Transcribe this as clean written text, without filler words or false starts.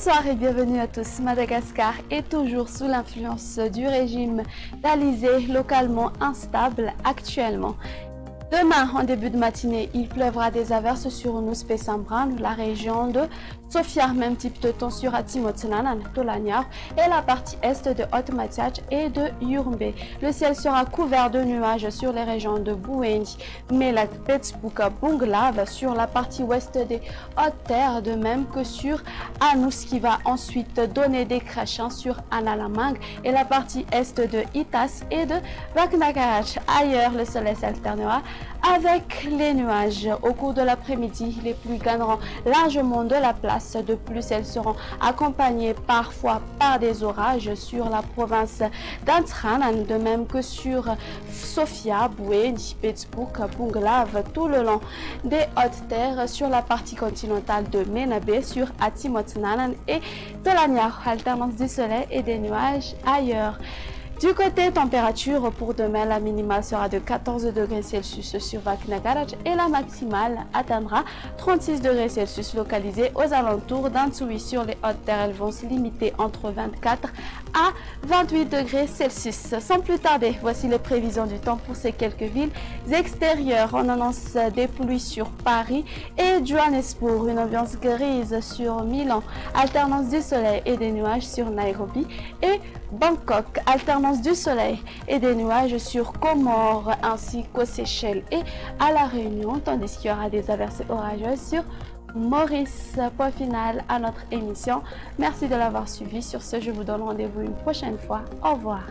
Bonsoir et bienvenue à tous. Madagascar est toujours sous l'influence du régime d'Alizé, localement instable actuellement. Demain, en début de matinée, il pleuvra des averses sur Nouspé-Sambran, la région de Sofia, même type de temps sur Atimotsnanan, Tolanyar et la partie est de Haute-Matiach et de Yurmbe. Le ciel sera couvert de nuages sur les régions de Bouendi, Melak, Petspuka, Bunglav, sur la partie ouest des Hautes-Terres, de même que sur Anous, qui va ensuite donner des crachants sur Analamang et la partie est de Itas et de Vaknagarach. Ailleurs, le soleil s'alternera avec les nuages. Au cours de l'après-midi, les pluies gagneront largement de la place. De plus, elles seront accompagnées parfois par des orages sur la province d'Antranan, de même que sur Sofia, Bouendi, Petsbouk, Bunglav, tout le long des Hautes-Terres, sur la partie continentale de Menabe, sur Atimotsnanan et Tolanyar. Alternance du soleil et des nuages ailleurs. Du côté température, pour demain, la minimale sera de 14 degrés Celsius sur Vaknagarach et la maximale atteindra 36 degrés Celsius localisés aux alentours d'Antsui. Sur les Hautes-Terres, elles vont se limiter entre 24 à 28 degrés Celsius. Sans plus tarder, voici les prévisions du temps pour ces quelques villes extérieures. On annonce des pluies sur Paris et Johannesburg, une ambiance grise sur Milan, alternance du soleil et des nuages sur Nairobi et Bangkok, alternance du soleil et des nuages sur Comores ainsi qu'aux Seychelles et à La Réunion, tandis qu'il y aura des averses orageuses sur Maurice. Point final à notre émission. Merci de l'avoir suivi. Sur ce, je vous donne rendez-vous une prochaine fois. Au revoir.